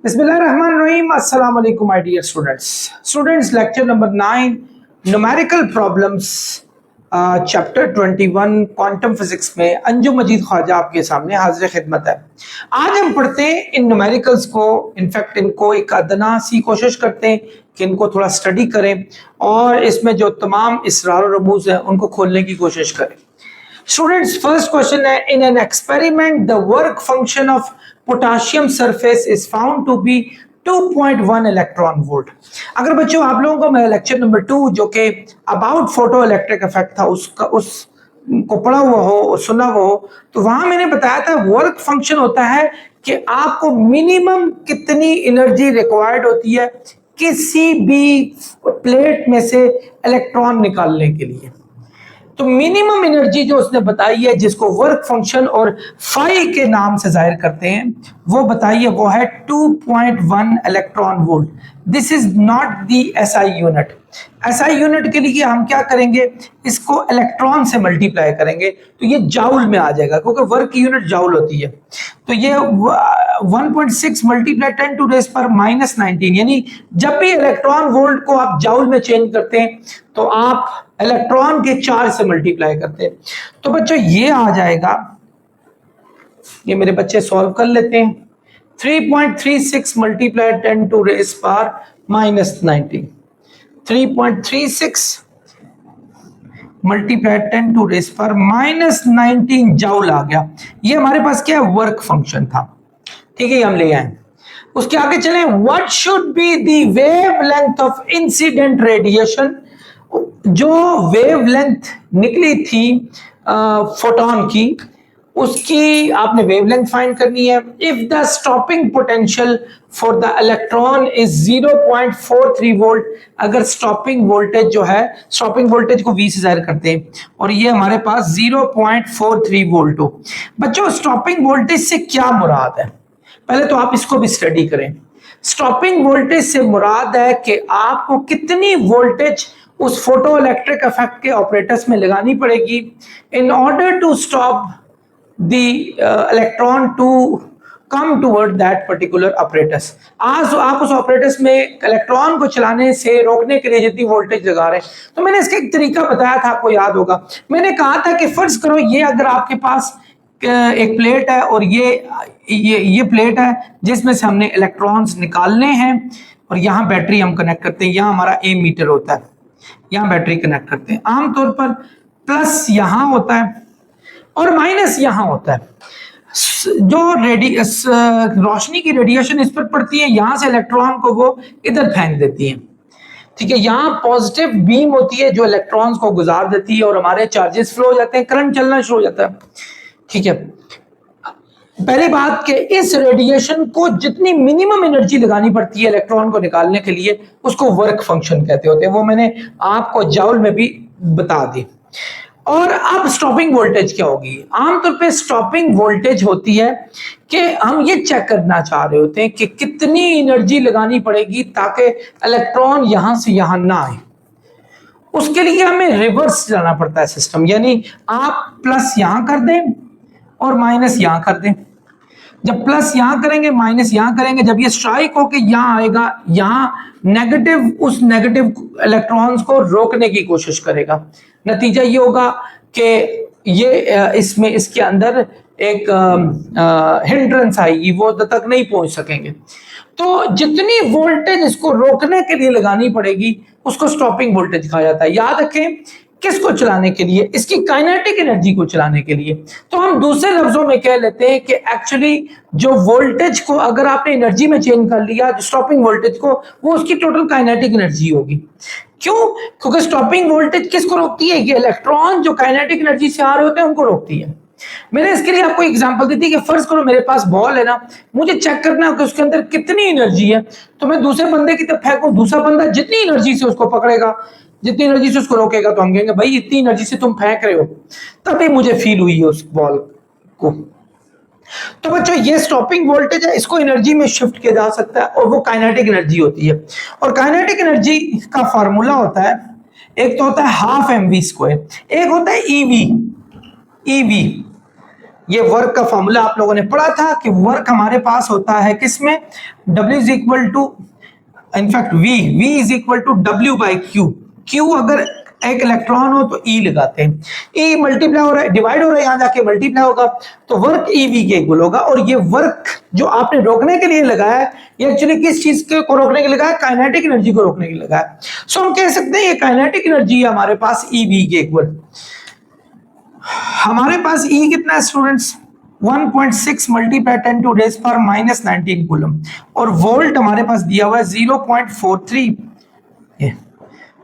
बिस्मिल्लाहिर्रहमानिर्रहीम। अस्सलाम वालेकुम my dear students lecture number 9 numerical problems chapter 21 quantum physics में अंजुम मजीद ख्वाजा आपके सामने हाजिर खिदमत है। आज हम पढ़ते हैं इन न्यूमेरिकल्स को, इनफैक्ट इनको एक अदना सी कोशिश करते हैं कि इनको थोड़ा स्टडी करें और इसमें जो तमाम इसरार और रमूज हैं उनको खोलने की कोशिश करें। स्टूडेंट्स, फर्स्ट क्वेश्चन है, in an experiment the work function of potassium surface is found to be 2.1 electron volt. अगर बच्चों आप लोगों को मेरा लेक्चर नंबर 2 जो कि अबाउट फोटो इलेक्ट्रिक इफेक्ट था उस को पढ़ा हुआ हो और सुना हुआ हो, तो वहां मैंने बताया था वर्क फंक्शन होता है कि आपको मिनिमम कितनी एनर्जी रिक्वायर्ड होती है किसी भी प्लेट में से इलेक्ट्रॉन निकालने के लिए। तो मिनिमम एनर्जी जो उसने बताई है, जिसको वर्क फंक्शन और फाई के नाम से जाहिर करते हैं, वो बताइए, वो है 2.1 electron volt. This is not the SI unit. SI unit के लिए हम क्या करेंगे, इसको इलेक्ट्रॉन से मल्टीप्लाई करेंगे तो ये जाउल में आ जाएगा, क्योंकि वर्क की यूनिट जाउल होती है। तो ये 1.6 मल्टीप्लाई 10 टू रेज पर -19, यानी जब भी इलेक्ट्रॉन वोल्ट को आप जाउल में चेंज करते हैं तो आप इलेक्ट्रॉन के चार्ज से मल्टीप्लाई करते हैं। तो बच्चों ये आ जाएगा, ये मेरे बच्चे सॉल्व कर लेते हैं, 3.36 मल्टीप्लाई 10 टू रेज पर -19, 3.36 मल्टीप्लाई 10 टू रेज पर -19 जाउल आ गया। ये हमारे पास क्या है, वर्क फंक्शन था। ठीक है, हम ले आए। उसके आगे चलें, what should be the wavelength of incident radiation. जो वेवलेंथ निकली थी फोटोन की, उसकी आपने वेवलेंथ फाइंड करनी है। If the stopping potential for the electron is 0.43 volt, अगर स्टॉपिंग वोल्टेज जो है, स्टॉपिंग वोल्टेज को V से जाहिर करते हैं और ये हमारे पास 0.43 वोल्ट हो। बच्चों, स्टॉपिंग वोल्टेज से क्या मुराद है, पहले तो आप इसको भी स्टडी करें। स्टॉपिंग वोल्टेज से मुराद है कि आपको कितनी वोल्टेज उस फोटो इलेक्ट्रिक इफेक्ट के ऑपरेटर्स में लगानी पड़ेगी in order to stop the electron to come toward that particular operators. आज आप उस ऑपरेटर्स में इलेक्ट्रॉन को चलाने से रोकने के लिए जितनी वोल्टेज लगा रहे हैं, तो मैंने इसका एक तरीका बताया था, आपको याद होगा। मैंने कहा था कि फर्ज करो ये अगर आपके पास एक प्लेट है और ये प्लेट है जिसमें से हमने इलेक्ट्रॉन्स निकालने हैं, और यहाँ बैटरी हम कनेक्ट करते हैं। यहाँ हमारा ए मीटर होता है, यहाँ बैटरी कनेक्ट करते हैं। आमतौर पर प्लस यहाँ होता है और माइनस यहाँ होता है। जो रोशनी की रेडिएशन इस पर पड़ती है, यहाँ से इलेक्ट्रॉन को वो इधर फेंक देती है। ठीक है, यहाँ पॉजिटिव बीम होती है जो इलेक्ट्रॉन्स को गुजार देती है और हमारे चार्जेस फ्लो हो जाते हैं, करंट चलना शुरू हो जाता है। ठीक है, पहली बात कि इस रेडिएशन को जितनी मिनिमम एनर्जी लगानी पड़ती है इलेक्ट्रॉन को निकालने के लिए, उसको वर्क फंक्शन कहते होते हैं। वो मैंने आपको जाउल में भी बता दी। और अब स्टॉपिंग वोल्टेज क्या होगी? आमतौर पे स्टॉपिंग वोल्टेज होती है कि हम ये चेक करना चाह रहे होते हैं कि कितनी एनर्जी लगानी पड़ेगी ताकि इलेक्ट्रॉन यहां से यहां ना आए। उसके लिए हमें रिवर्स जाना पड़ता है सिस्टम, यानी आप प्लस यहां कर दें और माइनस यहां कर दें। जब प्लस यहां करेंगे, माइनस यहां करेंगे, जब ये स्ट्राइक होके यहां आएगा, यहां नेगेटिव उस नेगेटिव इलेक्ट्रॉन्स को रोकने की कोशिश करेगा। नतीजा ये होगा कि ये इसमें इसके अंदर एक हिंड्रेंस आएगी, वो तक नहीं पहुंच सकेंगे। तो जितनी वोल्टेज इसको रोकने के लिए लगानी पड़ेगी उसको स्टॉपिंग वोल्टेज कहा जाता है। याद रखें, किसको चलाने के लिए? इसकी काइनेटिक एनर्जी को चलाने के लिए। तो हम दूसरे लफ्जों में कह लेते हैं कि एक्चुअली जो वोल्टेज को अगर आपने एनर्जी में चेंज कर लिया, स्टॉपिंग वोल्टेज को, वो उसकी टोटल काइनेटिक एनर्जी होगी। क्यों? क्योंकि स्टॉपिंग वोल्टेज किसको रोकती है? ये इलेक्ट्रॉन जो काइनेटिक एनर्जी से आ रहे होते हैं उनको रोकती है। मैंने इसके लिए आपको एग्जांपल दी थी कि फर्ज करो मेरे पास बॉल है ना, मुझे चेक करना है कि उसके अंदर कितनी एनर्जी है, तो मैं दूसरे बंदे की तरफ फेंकूं, दूसरा बंदा जितनी एनर्जी से उसको पकड़ेगा, जितनी एनर्जी से उसको रोकेगा, तो हम कहेंगे भाई इतनी एनर्जी से तुम फेंक रहे हो, तभी मुझे फील हुई है उस बॉल को। तो बच्चों, ये स्टॉपिंग वोल्टेज है, इसको एनर्जी में शिफ्ट किया जा सकता है और वो काइनेटिक एनर्जी होती है। और काइनेटिक एनर्जी का फार्मूला होता है, एक तो होता है हाफ mv स्क्वायर, एक होता है ईवी। ये वर्क का फॉर्मूला आप लोगों ने पढ़ा था कि वर्क हमारे पास होता है किसमें, W is equal to, in fact V is equal to W by Q अगर एक इलेक्ट्रॉन हो तो E लगाते हैं, E मल्टीप्लाई हो रहा है, डिवाइड हो रहा है, यहां जाके मल्टीप्लाई होगा तो वर्क EV के इक्वल होगा। और ये वर्क जो आपने रोकने के लिए लगाया है, ये एक्चुअली किस चीज को रोकने के लिए लगाया, काइनेटिक एनर्जी को रोकने के लिए लगाया। सो हम कह सकते हैं ये काइनेटिक एनर्जी है हमारे पास EV के इक्वल। हमारे पास E कितना है स्टूडेंट्स, 1.6 मल्टीप्लाई 10 टू रेज पर माइनस 19 कूलम, और वोल्ट हमारे पास दिया हुआ है 0.43।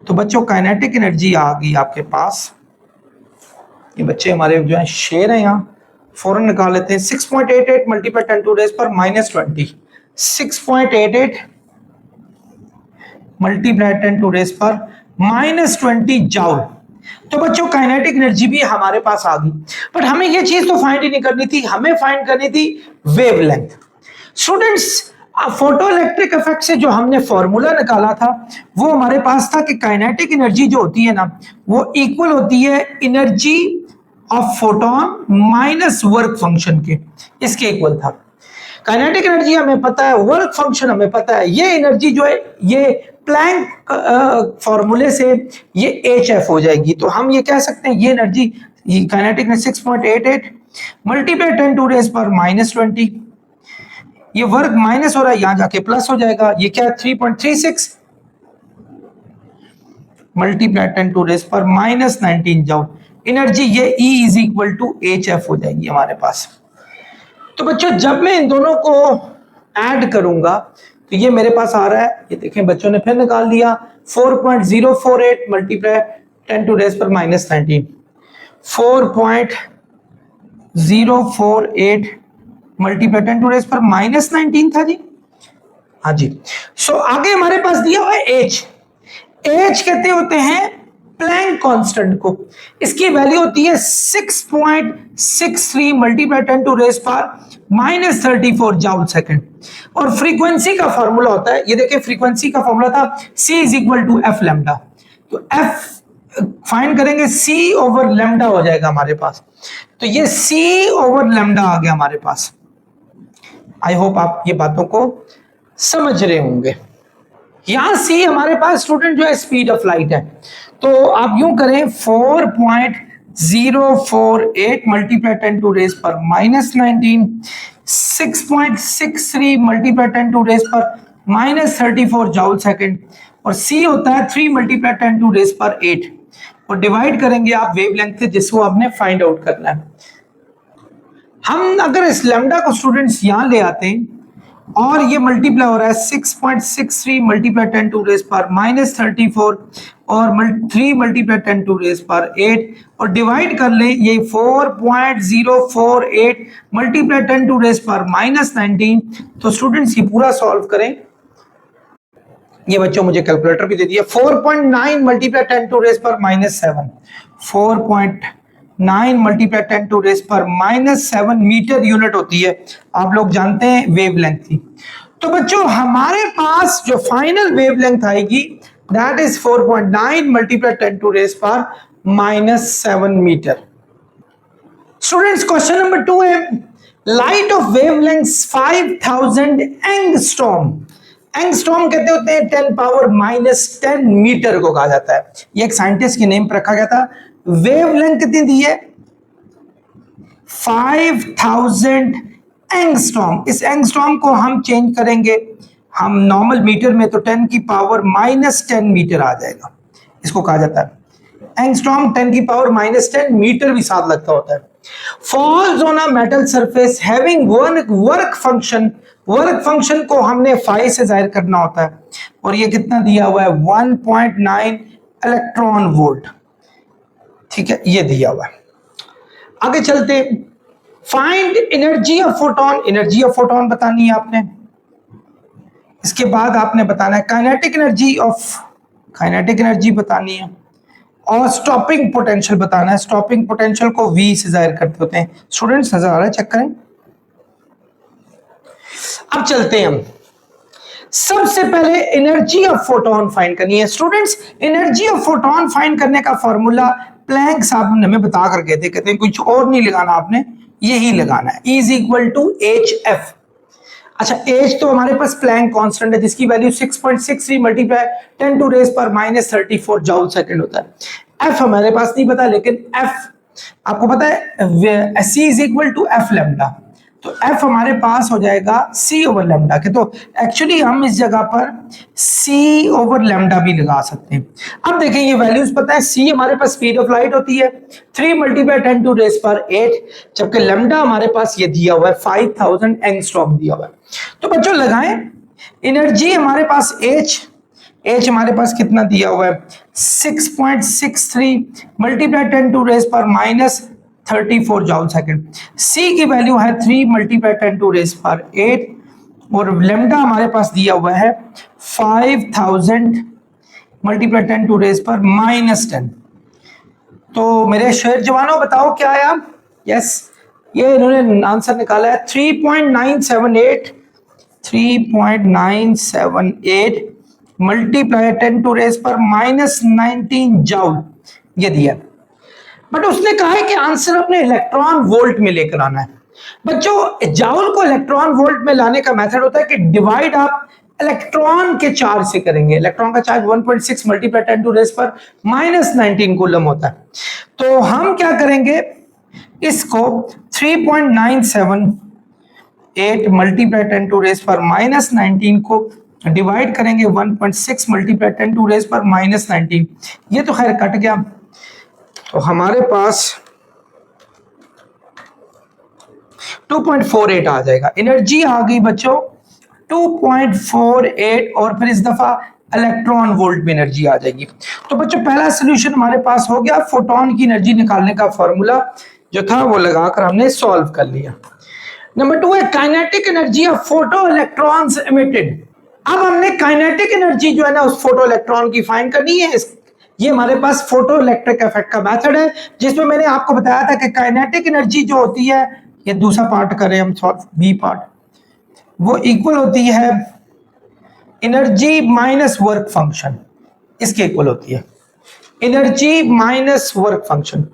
तो बच्चों काइनेटिक एनर्जी आ गई आपके पास, ये बच्चे हमारे जो है शेर है, यहाँ फौरन निकाल लेते हैं। 6.88 मल्टीप्लाई 10 टू रेज पर माइनस 20, 6.88 मल्टीप्लाई 10 टू रेज पर माइनस 20 जाउल। तो बच्चों काइनेटिक एनर्जी भी हमारे पास आ गई, बट हमें ये चीज तो फाइंड ही नहीं करनी थी, हमें फाइंड करनी थी wavelength. Students photo electric effect से जो हमने फॉर्मूला निकाला था वो हमारे पास था कि काइनेटिक एनर्जी जो होती है ना वो इक्वल होती है energy of photon minus work function के, इसके इक्वल था। काइनेटिक एनर्जी हमें पता है, वर्क फंक्शन हमें पता है, ये एनर्जी जो है ये प्लैंक फॉर्मूले से ये HF हो जाएगी। तो हम ये कह सकते हैं ये एनर्जी काइनेटिक में 6.88 मल्टीप्लाई 10 टू रेज पर माइनस 20, ये वर्क माइनस हो रहा है यहां जाके प्लस हो जाएगा, ये क्या 3.36 मल्टीप्लाई 10 टू रेज पर माइनस 19 जाउल। एनर्जी ये E is equal to HF हो जाएगी हमारे पास। तो बच्चों जब मैं इन दोनों को ऐड करूंगा तो ये मेरे पास आ रहा है, ये देखें बच्चों ने फिर निकाल दिया, 4.048 मल्टीप्लाई 10 टू रेज पर माइनस 19, 4.048 मल्टीप्लाई 10 टू रेज पर माइनस 19 था जी, हाँ जी। सो आगे हमारे पास दिया हुआ है H कहते होते हैं प्लैंक कांस्टेंट को, इसकी वैल्यू होती है 6.63 मल्टीप्लाई 10 टू रेज पर माइनस 34 जाउल सेकंड। और फ्रीक्वेंसी का फॉर्मूला होता है, ये देखिए फ्रीक्वेंसी का फॉर्मूला था C is equal to F lambda, तो F फाइंड करेंगे C ओवर लैम्डा हो जाएगा हमारे पास, तो ये C ओवर लैम्डा आ गया हमारे पास। आई होप आप ये बातों को समझ रहे होंगे। यहां C हमारे पास स्टूडेंट जो है स्पीड ऑफ लाइट है, तो आप यूं करें 4.048 मल्टीप्लाई 10 टू रेज पर माइनस 19, 6.63 मल्टीप्लाई 10 टू रेज पर माइनस 34 जाउल सेकंड, और C होता है 3 मल्टीप्लाई 10 टू रेज पर 8, और डिवाइड करेंगे आप वेवलेंथ से जिसको आपने फाइंड आउट करना है। हम अगर इस लैम्डा को स्टूडेंट्स यहां ले आते हैं और ये मल्टीप्लाई हो रहा है 6.63 मल्टीप्लाई 10 टू रेज पर माइनस 34 और 3 मल्टीप्लाई 10 टू रेज पर 8, और डिवाइड कर ले ये 4.048 मल्टीप्लाई 10 टू रेज पर माइनस 19। तो स्टूडेंट्स ये पूरा सॉल्व करें, ये बच्चों मुझे कैलकुलेटर भी दे दिया, 4.9 मल्टीप्लाई 10 टू रेज पर माइनस 7, 4.9 मल्टीप्लाई 10 टू रेज पर माइनस 7 मीटर यूनिट होती है, आप लोग जानते हैं वेवलेंथ थी। तो बच्चों हमारे पास जो फाइनल वेवलेंथ आएगी that is 4.9 multiply 10 to raise पर minus 7 metre. Students question number 2 है, light of wavelength 5000 angstrom, angstrom कहते होते हैं 10 पावर माइनस 10 मीटर को कहा जाता है, ये एक साइंटिस्ट के नेम पर रखा गया था। वेवलेंथ कितनी दी है 5000 एंगस्ट्रॉम, इस एंगस्ट्रॉम को हम चेंज करेंगे, हम नॉर्मल मीटर में तो 10 की पावर माइनस 10 मीटर आ जाएगा, इसको कहा जाता है एंगस्ट्रॉम। 10 की पावर माइनस 10 मीटर भी साथ लगता होता है। Falls on a metal surface having work function, work function को हमने फाई से जाहिर करना होता है, और ये कितना दिया हुआ है 1.9 इलेक्ट्रॉन वोल्ट, ठीक है ये दिया हुआ है। आगे चलते, find energy of photon, energy of photon बतानी है आपने, इसके बाद आपने बताना है काइनेटिक एनर्जी बतानी है, और स्टॉपिंग पोटेंशियल बताना है। स्टॉपिंग पोटेंशियल को V से जाहिर करते होते हैं। स्टूडेंट्स नजर आ रहा है, चेक करें। अब चलते हैं हम, सबसे पहले एनर्जी ऑफ फोटोन फाइंड करनी है। Students energy of photon find करने का फॉर्मूला प्लैंक साहब ने हमें बता कर गए थे, कहते हैं कुछ और नहीं लगाना आपने, यही लगाना है, E is equal to H F. अच्छा, एच तो हमारे पास प्लैंक कांस्टेंट है जिसकी वैल्यू 6.63 मल्टीप्लाई 10 टू रेज पर -34 जूल सेकंड होता है। एफ हमारे पास नहीं पता, लेकिन एफ आपको पता है, C is equal to F lambda, तो एफ हमारे पास हो जाएगा सी ओवर लेमडा के। तो एक्चुअली हम इस जगह पर सी ओवर लेमडा भी लगा सकते हैं। अब देखें ये वैल्यूज पता है, सी हमारे पास स्पीड ऑफ लाइट होती है 3 मल्टीप्लाई 10 टू रेज पर 8, जबकि लेमडा हमारे पास ये दिया हुआ है 5000 एंगस्ट्रॉम दिया हुआ है। तो बच्चों लगाएं, एनर्जी हमारे पास एच हमारे पास कितना दिया हुआ है 6.63 मल्टीप्लाई 10 टू रेज पर -34 जूल सेकंड। सी की वैल्यू है 3 मल्टीप्लाई 10 टू रेज पर 8, और लेमडा हमारे पास दिया हुआ है 5000 मल्टीप्लाई 10 टू रेज पर -10। तो मेरे शेर जवानों बताओ क्या आया? यस, ये इन्होंने आंसर निकाला है 3.978 मल्टीप्लाई 10 टू रेज पर -19 जूल, ये दिया। बट उसने कहा है कि आंसर अपने इलेक्ट्रॉन वोल्ट में लेकर आना है। बच्चों, जूल को इलेक्ट्रॉन वोल्ट में लाने का मेथड होता है कि डिवाइड आप इलेक्ट्रॉन के चार्ज से करेंगे। इलेक्ट्रॉन का चार्ज 1.6 मल्टीप्लाई 10 टू रेज पर -19 कूलम होता है। तो हम क्या करेंगे, इसको 3.978 मल्टीप्लाई 10 टू रेज पर -19 को डिवाइड करेंगे 1.6 मल्टीप्लाई 10 टू रेज पर -19। ये तो खैर कट गया, तो हमारे पास 2.48 आ जाएगा। एनर्जी आ गई बच्चों 2.48, और फिर इस दफा इलेक्ट्रॉन वोल्ट में एनर्जी आ जाएगी। तो बच्चों पहला सॉल्यूशन हमारे पास हो गया, फोटोन की एनर्जी निकालने का फॉर्मूला जो था वो लगाकर हमने सॉल्व कर लिया। नंबर 2 है kinetic energy of photo electrons emitted. अब हमने काइनेटिक एनर्जी जो है ना उस फोटो इलेक्ट्रॉन की फाइंड करनी है। ये हमारे पास फोटो इलेक्ट्रिक इफेक्ट का मेथड है, जिसमें मैंने आपको बताया था कि काइनेटिक एनर्जी जो होती है, ये दूसरा पार्ट करें हम, बी पार्ट, वो इक्वल होती है एनर्जी माइनस वर्क फंक्शन, इसके इक्वल होती है एनर्जी माइनस वर्क फंक्शन।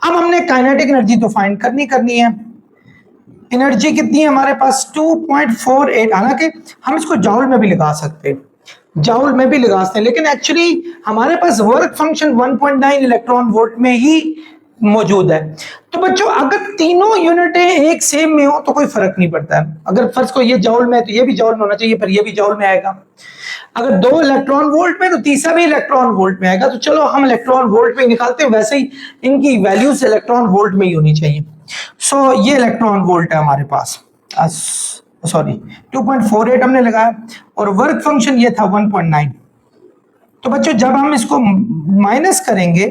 अब हमने काइनेटिक एनर्जी तो फाइंड करनी है। एनर्जी कितनी है हमारे पास 2.48, हालांकि हम इसको जूल में भी लगा सकते हैं, जूल में भी लगा सकते हैं, लेकिन एक्चुअली हमारे पास वर्क फंक्शन 1.9 इलेक्ट्रॉन वोल्ट में ही मौजूद है। तो बच्चों अगर तीनों यूनिटें एक सेम में हो तो कोई फर्क नहीं पड़ता है। अगर फर्ज को ये जूल में है तो ये भी जूल में होना चाहिए, फिर ये भी जूल में आएगा। अगर 2 इलेक्ट्रॉन वोल्ट में तो तीसरा भी इलेक्ट्रॉन वोल्ट में आएगा। तो चलो हम इलेक्ट्रॉन वोल्ट में निकालते हैं, वैसे ही इनकी वैल्यूज इलेक्ट्रॉन वोल्ट में ही होनी चाहिए। सो ये इलेक्ट्रॉन वोल्ट है हमारे पास, सॉरी 2.48 हमने लगाया, और वर्क फंक्शन ये था 1.9। तो बच्चों जब हम इसको माइनस करेंगे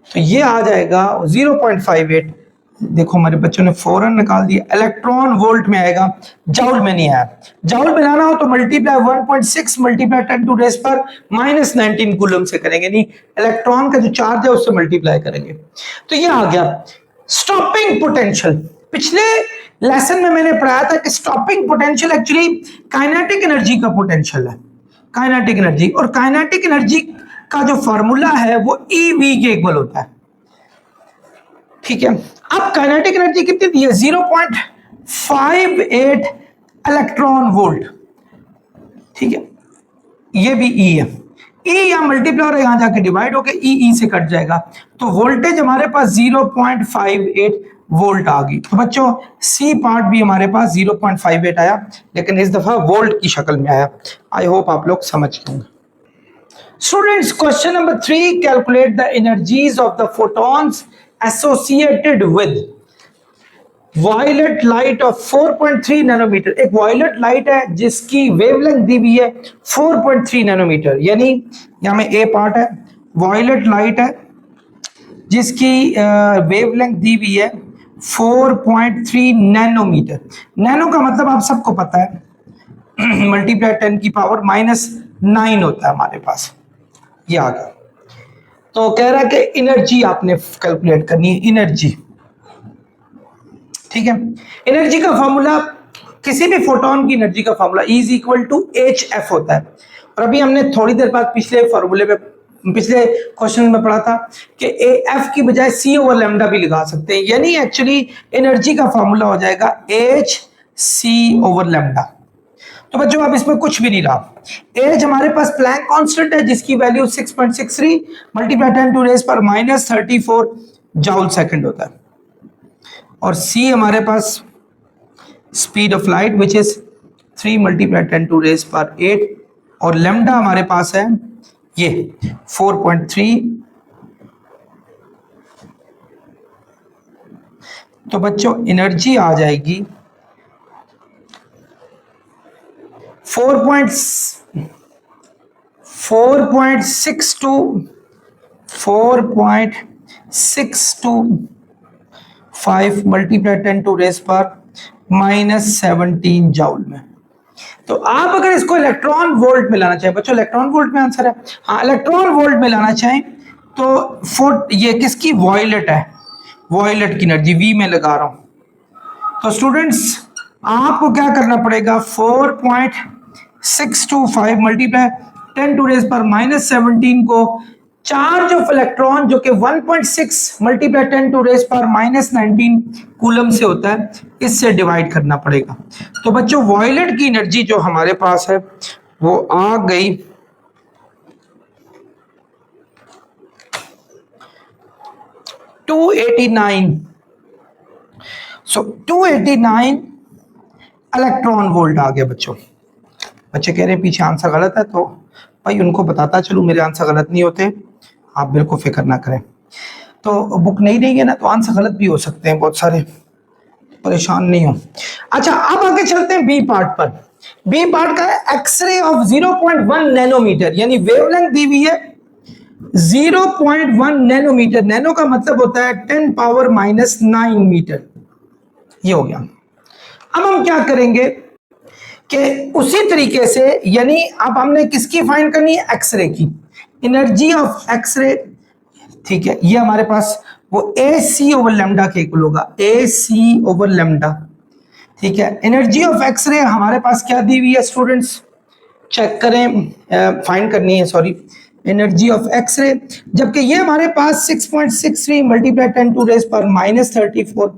तो ये आ जाएगा 0.58। देखो हमारे बच्चों ने फौरन निकाल दिया, इलेक्ट्रॉन वोल्ट में आएगा, जूल में नहीं आया। जूल में लाना हो तो मल्टीप्लाई 1.6 मल्टीप्लाई 10 टू रेज पर -19 कूलम से करेंगे, नहीं इलेक्ट्रॉन का जो चार्ज है उससे मल्टीप्लाई करेंगे। तो ये आ गया स्टॉपिंग पोटेंशियल। पिछले लेसन में मैंने पढ़ाया था कि stopping potential actually kinetic energy का पोटेंशियल है, काइनेटिक एनर्जी, और काइनेटिक एनर्जी का जो फार्मूला है वो EV के इक्वल होता है। ठीक है, अब काइनेटिक एनर्जी कितनी दी है 0.58 इलेक्ट्रॉन वोल्ट। ठीक है, ये भी E है, E यहां मल्टीप्लाई और यहां जाके डिवाइड होके E से कट जाएगा, तो वोल्टेज हमारे पास 0.58 वोल्ट आ गई। तो बच्चों सी पार्ट भी हमारे पास 0.58 आया, लेकिन इस दफा वोल्ट की शक्ल में आया। आई होप आप लोग समझ गए। Students, question number 3, calculate the energies of the photons associated with violet light of 4.3 nanometre. एक वायलेट लाइट है जिसकी वेवलेंथ दी हुई है 4.3 नैनोमीटर, यानी यहां में ए पार्ट है, वायलेट लाइट है जिसकी वेवलेंथ दी हुई है 4.3 नैनोमीटर। नैनो का मतलब आप सबको पता है मल्टीप्लाई 10 की पावर -9 होता है हमारे पास, ये आ गया। तो कह रहा है कि एनर्जी आपने कैलकुलेट करनी है, एनर्जी। ठीक है, एनर्जी का फॉर्मूला, किसी भी फोटोन की एनर्जी का फॉर्मूला E = HF होता है। और अभी हमने थोड़ी देर बाद पिछले फॉर्मूले पे पिछले क्वेश्चन में पढ़ा था कि एफ की बजाय सी ओवर लैम्डा भी लगा सकते हैं, यानी एक्चुअली एनर्जी का फॉर्मूला हो जाएगा एच सी ओवर लैम्डा। तो बच्चों अब इसमें कुछ भी नहीं रहा, एच हमारे पास प्लैंक कांस्टेंट है जिसकी वैल्यू 6.63 मल्टीप्लाई 10 टू रेज पर -34 जूल सेकंड होता है, और सी हमारे पास speed of light which is 3 multiply 10 to raise पर 8, और लैम्डा हमारे पास है ये 4.3। तो बच्चों एनर्जी आ जाएगी 4.625 मल्टीप्लाई 10 टू रेज पर -17 जूल में। तो आप अगर इसको इलेक्ट्रॉन वोल्ट में लाना चाहें, बच्चों इलेक्ट्रॉन वोल्ट में आंसर है, हाँ इलेक्ट्रॉन वोल्ट में लाना चाहें तो ये किसकी, वॉयलेट है, वॉयलेट की एनर्जी वी में लगा रहा हूं। तो स्टूडेंट्स आपको क्या करना पड़ेगा, 4.625 मल्टीप्लाई 10 टू रेज पर -17 को चार्ज ऑफ इलेक्ट्रॉन जो कि 1.6 मल्टीप्लाई 10 टू रेज पर -19 कूलम से होता है, इससे डिवाइड करना पड़ेगा। तो बच्चों वॉयलेट की एनर्जी जो हमारे पास है वो आ गई 289। सो 289 इलेक्ट्रॉन वोल्ट आ गया। बच्चों बच्चे कह रहे हैं पीछे आंसर गलत है, तो भाई उनको बताता चलूं मेरे आंसर गलत नहीं होते, आप बिल्कुल फिक्र ना करें। तो बुक नहीं देंगे ना तो आंसर गलत भी हो सकते हैं बहुत सारे, परेशान नहीं हो। अच्छा अब आगे चलते हैं बी पार्ट पर। बी पार्ट का है एक्सरे ऑफ 0.1 नैनोमीटर, यानी वेवलेंथ दी हुई है 0.1 नैनोमीटर। नैनो का मतलब होता है 10⁻⁹ मीटर। ये हो गया। अब हम क्या करेंगे कि उसी तरीके से, यानी अब हमने किसकी फाइंड करनी है, एक्सरे की, एनर्जी ऑफ एक्सरे। ठीक है, ये हमारे पास वो ए सी ओवर लैम्डा के इक्वल होगा, ए सी ओवर लैम्डा। ठीक है, एनर्जी ऑफ एक्सरे हमारे पास क्या दी हुई है स्टूडेंट्स, चेक करें, फाइंड करनी है, सॉरी, एनर्जी ऑफ एक्सरे, जबकि ये हमारे पास 6.63 मल्टीप्लाई 10 टू रेज पर -34,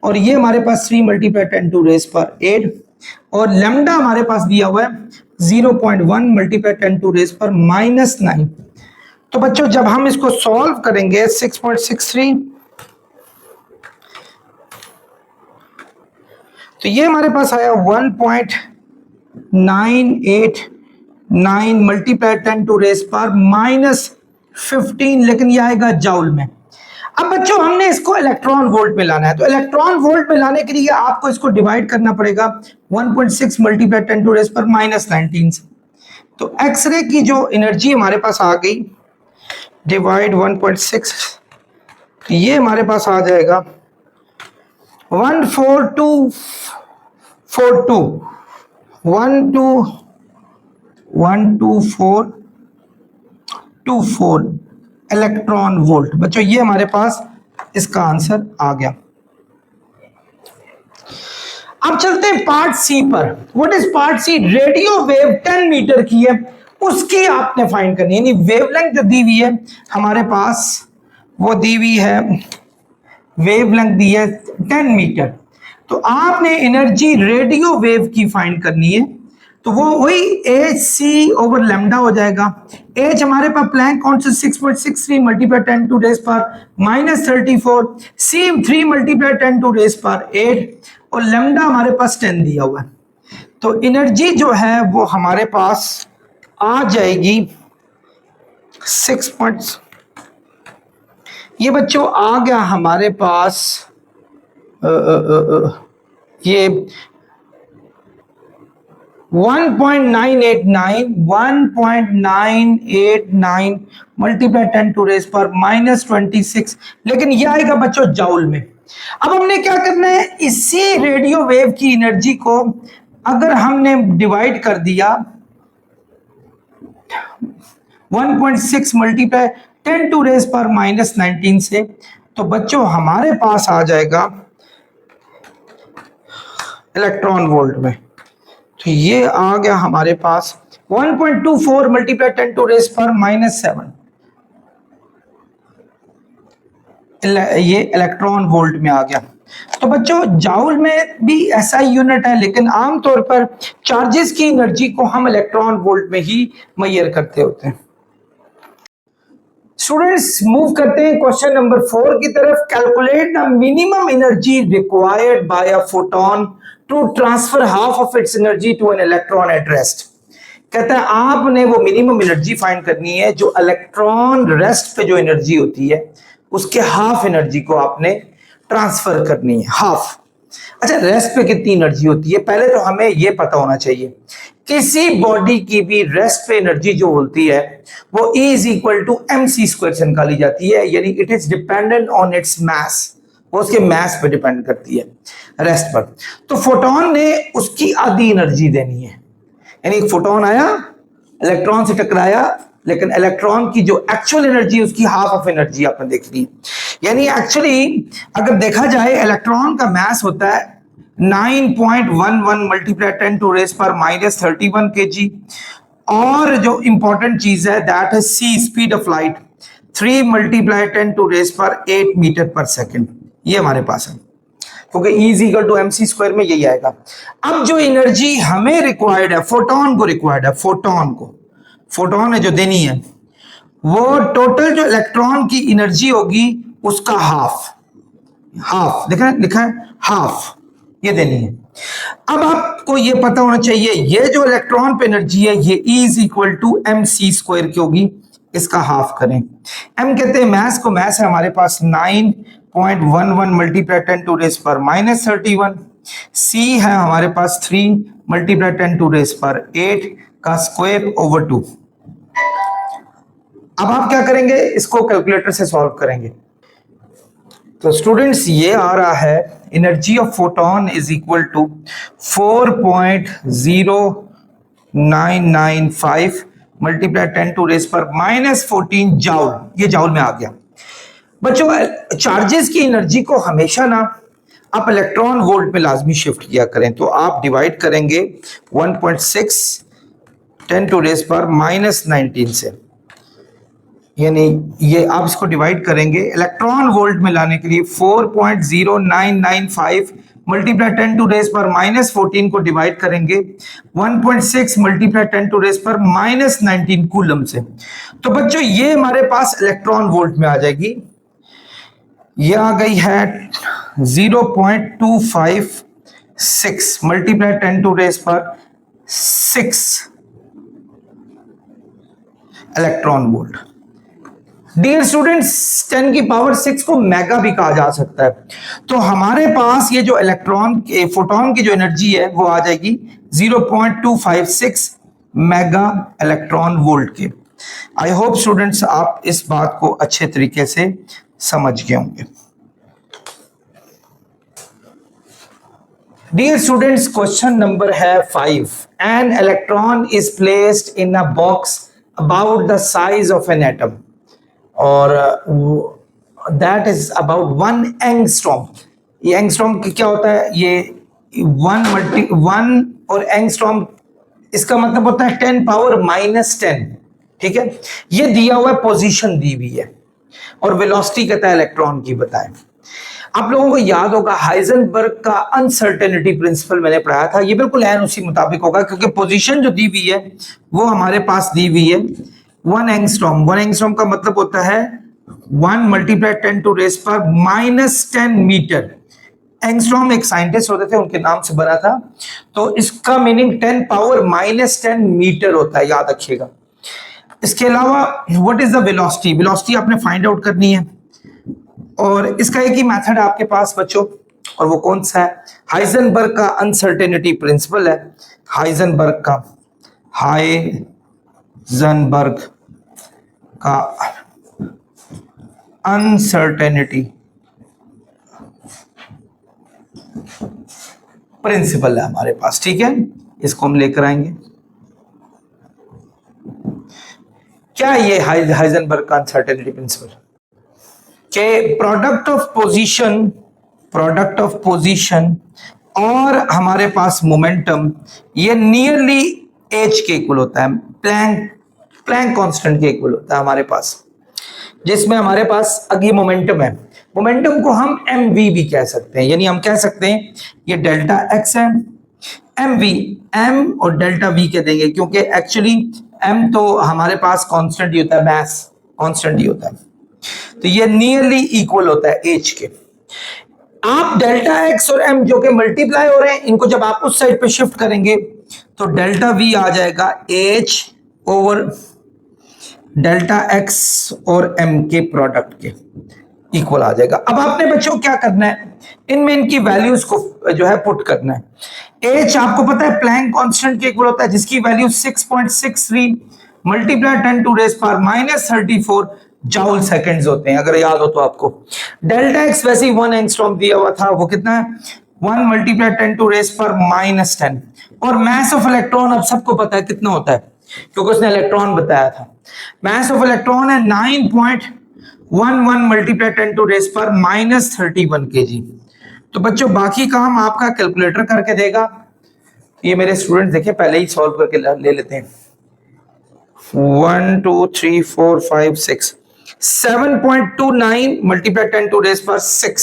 और ये हमारे पास 3 मल्टीप्लाई 10 टू रेज पर 8, और लैम्डा हमारे पास दिया हुआ है 0.1 मल्टीप्लाई 10 टू रेज पर -9। तो बच्चों जब हम इसको सॉल्व करेंगे 6.63, तो ये हमारे पास आया 1.989 मल्टीप्लाई 10 टू रेज पर -15, लेकिन ये आएगा जूल में। अब बच्चों हमने इसको इलेक्ट्रॉन वोल्ट में लाना है, तो इलेक्ट्रॉन वोल्ट में लाने के लिए आपको इसको डिवाइड करना पड़ेगा 1.6 मल्टीप्लाई 10 टू रेज पर -19 से। तो एक्सरे की जो एनर्जी हमारे पास आ गई डिवाइड 1.6, ये हमारे पास आ जाएगा 12424 इलेक्ट्रॉन वोल्ट। बच्चों ये हमारे पास इसका आंसर आ गया। अब चलते हैं पार्ट सी पर। What is part C, radio wave 10 metre की है, उसकी आपने फाइंड करनी है, यानी वेवलेंथ जो दी हुई है हमारे पास, वो दी हुई है, वेवलेंथ दी है 10 मीटर। तो आपने एनर्जी रेडियो वेव की फाइंड करनी है, तो वो वही एच सी ओवर लैम्डा हो जाएगा। एच हमारे पास Planck constant 6.63 multiply 10 to raise पर -34, सी 3 मल्टीप्लाई 10 टू रेज पर 8, और लैम्डा हमारे पास 10 दिया हुआ है। तो एनर्जी जो है वो हमारे पास आ जाएगी 6 ये बच्चों आ गया हमारे पास ये 1.989 मल्टीप्लाई 10 टू रेज पर -26, लेकिन ये आएगा बच्चों जूल में। अब हमने क्या करना है, इसी रेडियो वेव की एनर्जी को अगर हमने डिवाइड कर दिया 1.6 मल्टीप्लाई 10 टू रेज पर -19 से, तो बच्चों हमारे पास आ जाएगा इलेक्ट्रॉन वोल्ट में। तो ये आ गया हमारे पास 1.24 मल्टीप्लाई 10 टू रेज पर -7, ये इलेक्ट्रॉन वोल्ट में आ गया। तो बच्चों जाउल में भी ऐसा ही यूनिट है, लेकिन आमतौर पर चार्जेस की एनर्जी को हम इलेक्ट्रॉन वोल्ट में ही मेजर करते होते हैं। स्टूडेंट्स मूव करते हैं क्वेश्चन नंबर 4 की तरफ। Calculate the minimum energy required by a photon to transfer half of its energy to an electron at rest. कहता है आपने वो मिनिमम एनर्जी फाइंड करनी है जो इलेक्ट्रॉन रेस्ट पे जो एनर्जी होती है उसके हाफ एनर्जी को आपने ट्रांसफर करनी है, हाफ। अच्छा, रेस्ट पे कितनी एनर्जी होती है पहले तो हमें यह पता होना चाहिए। किसी बॉडी की भी रेस्ट पे एनर्जी जो होती है वो E is equal to mc² से निकाली जाती है, यानी it is dependent on its mass, वो उसके मास पे डिपेंड करती है रेस्ट पर। तो फोटोन ने उसकी आधी एनर्जी देनी है, यानी एक फोटोन आया इलेक्ट्रॉन से टकराया, लेकिन इलेक्ट्रॉन की जो एक्चुअल एनर्जी उसकी हाफ ऑफ एनर्जी आपने देखनी है। यानी एक्चुअली अगर देखा जाए इलेक्ट्रॉन का मास होता है 9.11 मल्टीप्लाई 10 टू रेस पर -31 kg, और जो इंपॉर्टेंट चीज है that is c speed of light 3 multiply 10 to raise पर 8 मीटर पर सेकेंड, ये हमारे पास है, क्योंकि E is equal to mc² में यही आएगा। अब जो एनर्जी हमें रिक्वायर्ड है, फोटोन को रिक्वायर्ड है, फोटोन है जो देनी है, वो टोटल जो इलेक्ट्रॉन की एनर्जी होगी उसका हाफ लिखा है हाफ, ये देनी है। अब आपको ये पता होना चाहिए ये जो इलेक्ट्रॉन पे एनर्जी है ये E is equal to mc² की होगी, इसका हाफ करें। m कहते हैं मास को, मास है हमारे पास 9.11 मल्टीप्लाई 10 टू रेस पर -31, c है हमारे पास 3 मल्टीप्लाई 10 टू रेस पर 8 का स्क्वायर ओवर 2। अब आप क्या करेंगे, इसको कैलकुलेटर से सॉल्व करेंगे। तो स्टूडेंट्स ये आ रहा है energy of photon is equal to 4.0995 multiply 10 to raise पर -14 जाउल, ये जाउल में आ गया। बच्चों चार्जेस की एनर्जी को हमेशा ना आप इलेक्ट्रॉन वोल्ट में लाजमी शिफ्ट किया करें, तो आप डिवाइड करेंगे 1.6 10 टू रेस पर -19 से, यानी ये आप इसको डिवाइड करेंगे इलेक्ट्रॉन वोल्ट में लाने के लिए 4.0995 मल्टीप्लाई 10 टू रेस पर -14 को डिवाइड करेंगे 1.6 मल्टीप्लाई 10 टू रेस पर -19 कूलम से। तो बच्चों ये हमारे पास इलेक्ट्रॉन वोल्ट में आ जाएगी, ये आ गई है 0.256 मल्टीप्लाई 10 टू रेस पर 6 इलेक्ट्रॉन वोल्ट। डियर स्टूडेंट्स 10 की पावर 6 को मेगा भी कहा जा सकता है। तो हमारे पास ये जो फोटोन की जो एनर्जी है वो आ जाएगी 0.256 मेगा इलेक्ट्रॉन वोल्ट के। आई होप स्टूडेंट्स आप इस बात को अच्छे तरीके से समझ गए होंगे। डियर स्टूडेंट्स क्वेश्चन नंबर है 5। An electron is placed in a box about the size of an atom और दैट इज अबाउट 1 एंगस्ट्रॉम। ये एंगस्ट्रॉम क्या होता है, ये 1 और एंगस्ट्रॉम इसका मतलब होता है 10 पावर -10, ठीक है। ये दिया हुआ है, पोजीशन दी हुई है और वेलोसिटी कहता है इलेक्ट्रॉन की बताएं। आप लोगों को याद होगा हाइजेनबर्ग का अनसर्टेनिटी प्रिंसिपल मैंने पढ़ाया था, ये बिल्कुल ऐन उसी मुताबिक होगा, क्योंकि पोजीशन जो दी हुई है वो हमारे पास दी हुई है 1 एंगस्ट्रॉम। 1 एंगस्ट्रॉम का मतलब होता है 1 मल्टीप्लाई 10 टू रेस पर -10 मीटर। एंगस्ट्रॉम एक साइंटिस्ट होते थे, उनके नाम से बना था, तो इसका मीनिंग 10 पावर -10 मीटर होता है, याद रखिएगा। इसके अलावा what is the velocity, velocity आपने फाइंड आउट करनी है और इसका एक ही मेथड है आपके पास बच्चों, और वो कौन सा है, हाइजेनबर्ग का अनसर्टेनिटी प्रिंसिपल है। हाइजेनबर्ग का अनसर्टेनिटी प्रिंसिपल है हमारे पास, ठीक है। इसको हम लेकर आएंगे। क्या ये हाइजेनबर्ग का अनसर्टेनिटी प्रिंसिपल के प्रोडक्ट ऑफ पोजीशन और हमारे पास मोमेंटम ये नियरली एच के इक्वल होता है, प्लैंक कांस्टेंट के इक्वल होता है हमारे पास, जिसमें हमारे पास अभी मोमेंटम है मोमेंटम को हम एम वी भी कह सकते हैं, यानी हम कह सकते हैं ये डेल्टा एक्स है, एम वी, एम और डेल्टा वी कह देंगे, क्योंकि एक्चुअली एम तो हमारे पास कांस्टेंट ही होता है, मास कांस्टेंट ही होता है, तो ये नियरली इक्वल होता है एच के। आप डेल्टा एक्स और एम जो कि मल्टीप्लाई हो रहे हैं, इनको जब आप उस साइड पे शिफ्ट करेंगे तो डेल्टा वी आ जाएगा एच ओवर डेल्टा एक्स और एम के प्रोडक्ट के इक्वल आ जाएगा। अब आपने बच्चों क्या करना है, इनमें इनकी वैल्यूज को जो है पुट करना है। एच आपको पता है प्लैंक कांस्टेंट के इक्वल होता है, जिसकी value 6.63 multiply 10 to raise power -34 joule seconds होते हैं, अगर याद हो तो आपको। डेल्टा एक्स वैसे ही 1 एंगस्ट्रॉम दिया हुआ था, वो कितना है 1 मल्टीप्लाई 10 टू रेस पावर -10, और मास ऑफ इलेक्ट्रॉन अब सबको पता है कितना होता है, क्योंकि उसने इलेक्ट्रॉन बताया था। मास ऑफ इलेक्ट्रॉन है 9.11 मल्टीप्लाई 10 टू रेस पर -31 kg। तो बच्चों बाकी काम आपका कैलकुलेटर करके देगा। ये मेरे स्टूडेंट देखें पहले ही सॉल्व करके ले लेते हैं। 1 2 3 4 5 6 7.29 मल्टीप्लाई 10 टू रेस पर 6,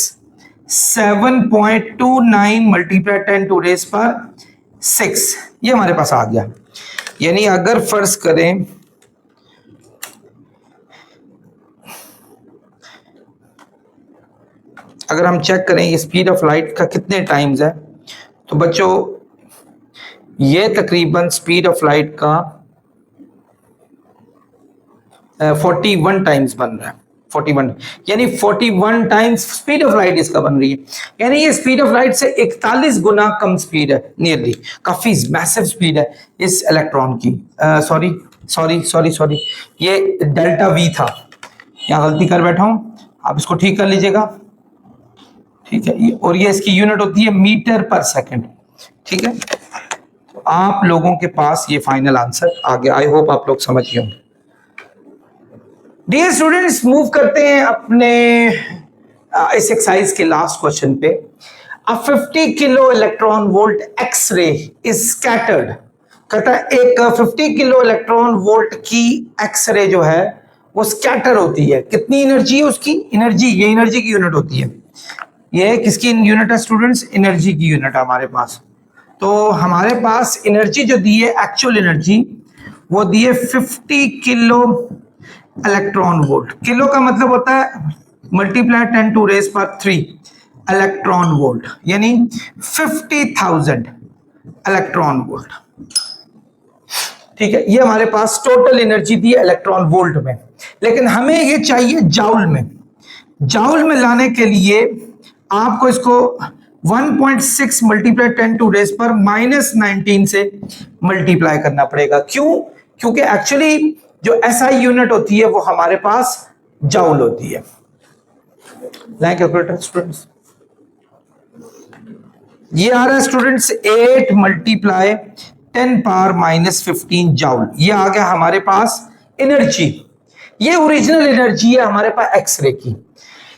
7.29 मल्टीप्लाई 10 टू रेस पर 6, ये हमारे पास आ गया। यानी अगर फर्ज करें अगर हम चेक करें स्पीड ऑफ लाइट का कितने टाइम्स है, तो बच्चों ये तकरीबन स्पीड ऑफ लाइट का 41 टाइम्स बन रहा है, 41, यानी 41 टाइम्स स्पीड ऑफ लाइट इसका बन रही है। यानी ये स्पीड ऑफ लाइट से 41 गुना कम स्पीड है, नियरली, काफी मैसिव स्पीड है इस इलेक्ट्रॉन की। सॉरी, ये डेल्टा वी था, यहाँ गलती कर बैठा हूं, आप इसको ठीक कर लीजिएगा, ठीक है। और ये इसकी यूनिट होती है मीटर पर सेकंड, ठीक है। तो आप लोगों के पास ये फाइनल आंसर आ गया, आई होप आप लोग समझ गए होंगे। डियर स्टूडेंट्स, मूव करते हैं अपने इस एक्सरसाइज के लास्ट क्वेश्चन पे। अ 50 kilo electron volt X ray is scattered, कहता है एक 50 किलो इलेक्ट्रॉन वोल्ट की एक्स रे जो है वो स्कैटर होती है। कितनी एनर्जी है उसकी, एनर्जी, ये एनर्जी की यूनिट होती है। ये किसकी यूनिट है स्टूडेंट्स, एनर्जी की यूनिट है हमारे पास। तो हमारे पास एनर्जी जो दी है, एक्चुअल एनर्जी वो दी है 50 किलो इलेक्ट्रॉन वोल्ट। किलो का मतलब होता है मल्टीप्लाई 10 टू रेस पर 3 इलेक्ट्रॉन वोल्ट, यानी 50,000 इलेक्ट्रॉन वोल्ट, ठीक है। ये हमारे पास टोटल एनर्जी दी है इलेक्ट्रॉन वोल्ट में, लेकिन हमें ये चाहिए जाउल में। जाउल में लाने के लिए आपको इसको 1.6 मल्टीप्लाई 10 टू रेस पर -19 से मल्टीप्लाई करना पड़ेगा। क्यों? क्योंकि एक्चुअली जो एसआई यूनिट होती है वो हमारे पास जाउल होती है। लाइन कैलकुलेटर स्टूडेंट्स, ये आ रहा है स्टूडेंट्स 8 मल्टीप्लाई 10 पावर -15 जाउल। ये आ गया हमारे पास एनर्जी, ये ओरिजिनल एनर्जी है हमारे पास एक्सरे की।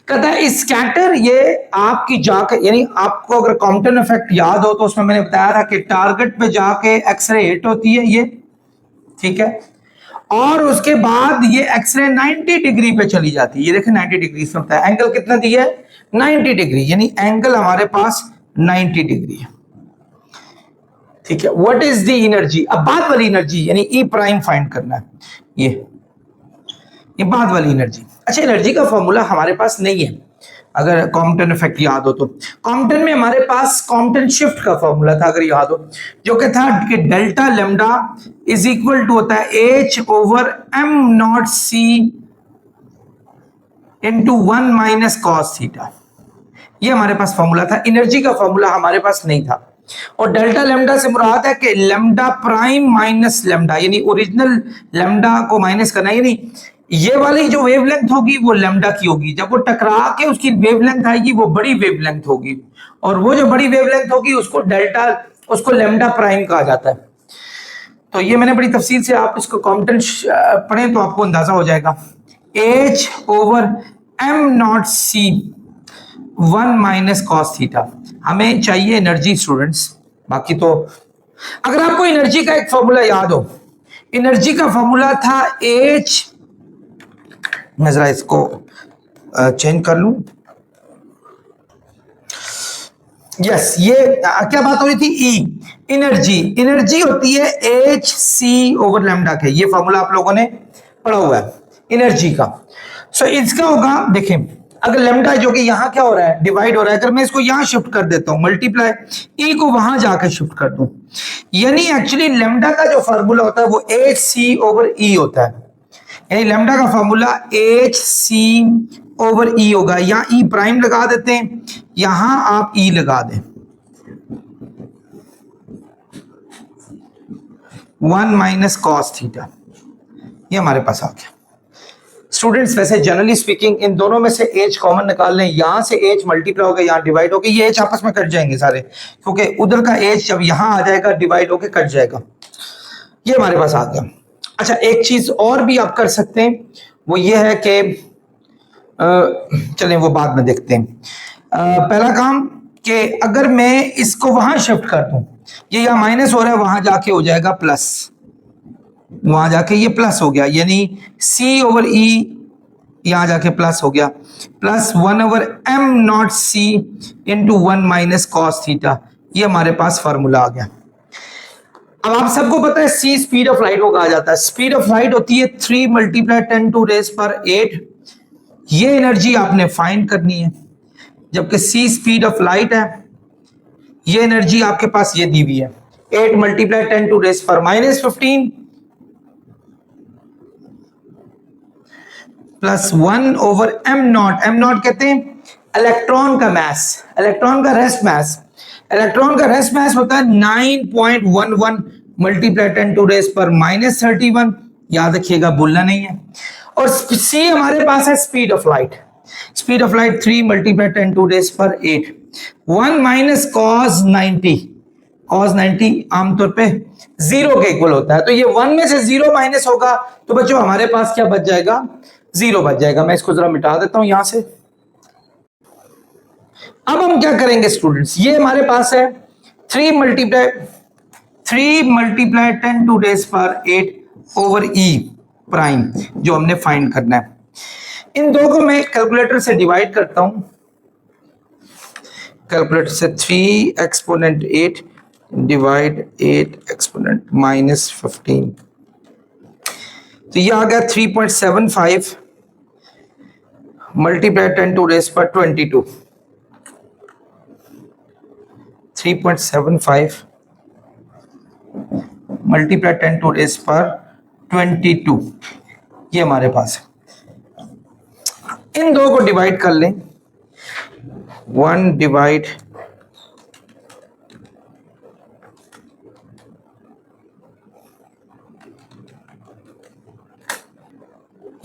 कहता है स्कैटर, ये आपकी जाकर, यानी आपको अगर कॉम्पटन इफेक्ट याद हो तो उसमें मैंने बताया था कि टारगेट पे जाके एक्सरे हिट होती है ये, ठीक है, और उसके बाद ये एक्सरे 90 डिग्री पे चली जाती है। ये देखें 90 डिग्री से होता है, एंगल कितना दिया है 90 डिग्री, यानी एंगल हमारे पास 90 डिग्री है, ठीक है। व्हाट इज द एनर्जी, अब बाद वाली एनर्जी यानी ई प्राइम फाइंड करना है, ये बाद वाली एनर्जी। अच्छा, एनर्जी का फॉर्मूला हमारे पास नहीं है, अगर कॉम्पटन इफेक्ट याद हो तो। कॉम्पटन में हमारे पास कॉम्पटन शिफ्ट का फॉर्मूला था, अगर याद हो, जो कि था कि delta lambda is equal to होता है H over M naught C into 1 minus cos theta. ये हमारे पास फॉर्मूला था, एनर्जी का फॉर्मूला हमारे पास नहीं था। और डेल्टा लेमडा से मुराद है कि लेमडा प्राइम माइनस लेमडा, यानी ओरिजिनल लेमडा को माइनस करना, यानी ये वाली जो वेवलेंथ होगी वो लेमडा की होगी, जब वो टकरा के उसकी वेवलेंथ आएगी वो बड़ी वेवलेंथ होगी, और वो जो बड़ी वेवलेंथ होगी उसको डेल्टा, उसको लेमडा प्राइम कहा जाता है। तो ये मैंने बड़ी तफसील से, आप इसको कॉम्पटन पढ़ें तो आपको अंदाजा हो जाएगा। H over M naught C 1 minus cos theta, हमें चाहिए एनर्जी स्टूडेंट्स। बाकी तो अगर आपको एनर्जी का एक फॉर्मूला याद हो, एनर्जी का फॉर्मूला था एच, मैं जरा इसको चेंज कर लूं, यस, ये क्या बात हो रही थी? ई, एनर्जी। एनर्जी होती है एच सी ओवर लैम्डा के, ये फॉर्मूला आप लोगों ने पढ़ा हुआ है एनर्जी का। सो इसका होगा, देखें, अगर लैम्डा जो कि यहाँ क्या हो रहा है, डिवाइड हो रहा है, अगर मैं इसको यहाँ शिफ्ट कर देता हूँ, मल्टीप्लाई, ई को वहां जाकर शिफ्ट कर दूं, यानी एक्चुअली लैम्डा का जो फॉर्मूला होता है वो एच सी ओवर ई होता है। यानी लैम्डा का फॉर्मूला एच सी ओवर ई होगा। यहाँ ई प्राइम लगा देते हैं, यहां आप ई लगा दें, 1 माइनस कॉस थीटा, ये हमारे पास आ गया। स्टूडेंट्स वैसे जनरली स्पीकिंग इन दोनों में से एच कॉमन निकाल लें, यहां से एच मल्टीप्लाई होकर यहां डिवाइड होकर ये एच आपस में कट जाएंगे सारे, क्योंकि उधर का एच जब यहां आ जाएगा डिवाइड होकर कट जाएगा। ये हमारे पास आ गया। अच्छा, एक चीज और भी आप कर सकते हैं, वो ये है कि चलें वो बाद में देखते हैं। पहला काम कि अगर मैं इसको वहां शिफ्ट कर दूं, ये यहां माइनस हो रहा है, वहां जाके हो जाएगा प्लस, वहां जाके ये प्लस हो गया, यानी सी ओवर ई यहां जाके प्लस हो गया, plus 1 over M naught C into 1 minus cos theta, ये हमारे पास फॉर्मूला आ गया। अब आप सबको पता है सी स्पीड ऑफ लाइट को कहा जाता है। स्पीड ऑफ लाइट होती है 3 मल्टीप्लाई 10 टू रेज पर 8। ये एनर्जी आपने फाइंड करनी है, जबकि सी स्पीड ऑफ लाइट है, ये एनर्जी आपके पास ये दी हुई है 8 मल्टीप्लाई 10 टू रेज पर minus 15 plus 1 over M not. Am not कहते हैं इलेक्ट्रॉन का मास, इलेक्ट्रॉन का रेस्ट मास। इलेक्ट्रॉन का रेस्ट मास होता है 9.11 मल्टीप्लाई 10 टू रेज पर माइनस 31, याद रखिएगा, भूलना नहीं है। और सी हमारे पास है speed of light. Speed of light 3 multiply 10 to raise पर 8, 1 माइनस कॉस 90। कॉस 90 आमतौर पे 0 के इक्वल होता है, तो ये 1 में से 0 माइनस होगा, तो बच्चों हमारे पास क्या बच जाएगा? 0 बच जाएगा। मैं इसको जरा मिटा देता हूं यहां से। अब हम क्या करेंगे स्टूडेंट्स, ये हमारे पास है 3 मल्टीप्लाई 10 टू रेज पर 8 ओवर ई प्राइम, जो हमने फाइंड करना है। इन दो को मैं कैलकुलेटर से डिवाइड करता हूं, कैलकुलेटर से 3 एक्सपोनेंट 8 डिवाइड 8 एक्सपोनेंट माइनस 15, तो ये आ गया 3.75 मल्टीप्लाई 10 टू रेज पर 22, 3.75 मल्टीप्लाई 10 टू रेज पर 22, ये हमारे पास है। इन दो को डिवाइड कर लें, 1 डिवाइड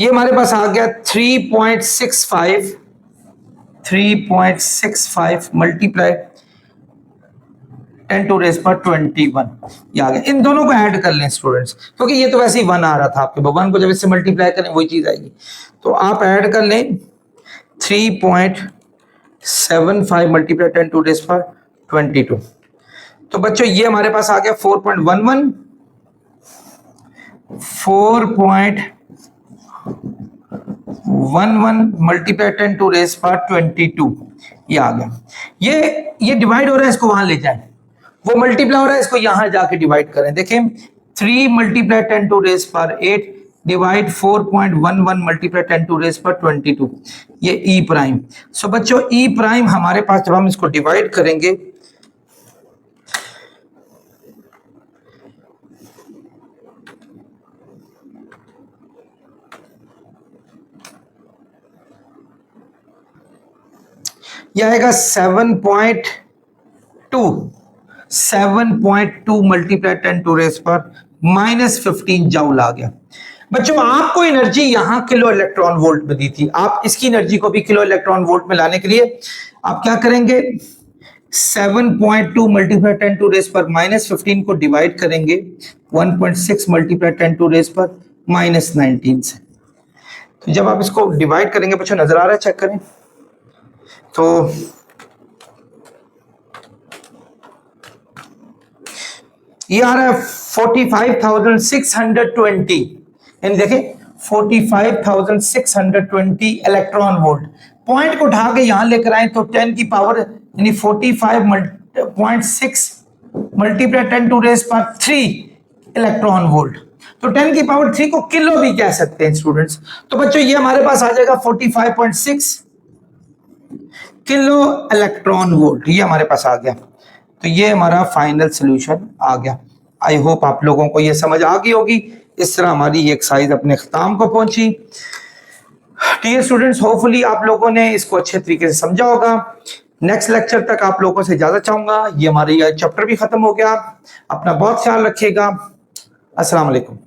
ये हमारे पास आ गया 3.65 मल्टीप्लाई 10 टू रेज पर 21, ये आ गया। इन दोनों को ऐड कर लें स्टूडेंट्स, क्योंकि ये तो वैसे ही 1 आ रहा था आपके, 1 को जब इससे मल्टीप्लाई करें वही चीज आएगी, तो आप ऐड कर लें 3.75 मल्टीप्लाई 10 टू रेज पर 22। तो बच्चों ये हमारे पास आ गया 4.11 मल्टीप्लाई 10 टू रेज पर 22, ये आ गया। ये डिवाइड हो रहा है, इसको वहां ले जाएं, वो मल्टीप्लाई हो रहा है, इसको यहां जाके डिवाइड करें। देखें 3 मल्टीप्लाई 10 टू रेज पर 8 डिवाइड 4.11 मल्टीप्लाई 10 टू रेज पर 22, ये ई प्राइम। सो बच्चों ई प्राइम हमारे पास जब हम इसको डिवाइड करेंगे, यह आएगा 7.2 मल्टीप्लाई 10 टू रेज पर माइनस 15 जूल आ गया। बच्चों आपको एनर्जी यहां किलो इलेक्ट्रॉन वोल्ट में दी थी, आप इसकी एनर्जी को भी किलो इलेक्ट्रॉन वोल्ट में लाने के लिए आप क्या करेंगे, 7.2 मल्टीप्लाई 10 टू रेज पर माइनस 15 को डिवाइड करेंगे 1.6 मल्टीप्लाई 10 टू रेज पर माइनस 19 से। तो जब आप इसको डिवाइड करेंगे, बच्चों नजर आ रहा है, चेक करें, तो ये आ रहा है 45,620, यानी देखें 45,620 इलेक्ट्रॉन वोल्ट। पॉइंट को उठा के यहां लेकर आए तो 10 की पावर यानी 45.6 मल्टीप्लाई 10 टू रेज पर 3 इलेक्ट्रॉन वोल्ट। तो 10 की पावर 3 को किलो भी कह सकते हैं स्टूडेंट्स। तो बच्चों ये हमारे पास आ जाएगा 45.6 किलो इलेक्ट्रॉन वोल्ट, ये हमारे पास आ गया। तो ये हमारा फाइनल सॉल्यूशन आ गया। आई होप आप लोगों को ये समझ आ गई होगी। इस तरह हमारी ये एक्सरसाइज अपने ख्ताम को पहुंची। डियर स्टूडेंट्स, होपफुली आप लोगों ने इसको अच्छे तरीके से समझा होगा। नेक्स्ट लेक्चर तक आप लोगों से इजाजत चाहूंगा। ये हमारा ये चैप्टर भी खत्म हो गया। अपना बहुत ख्याल रखिएगा। अस्सलाम वालेकुम।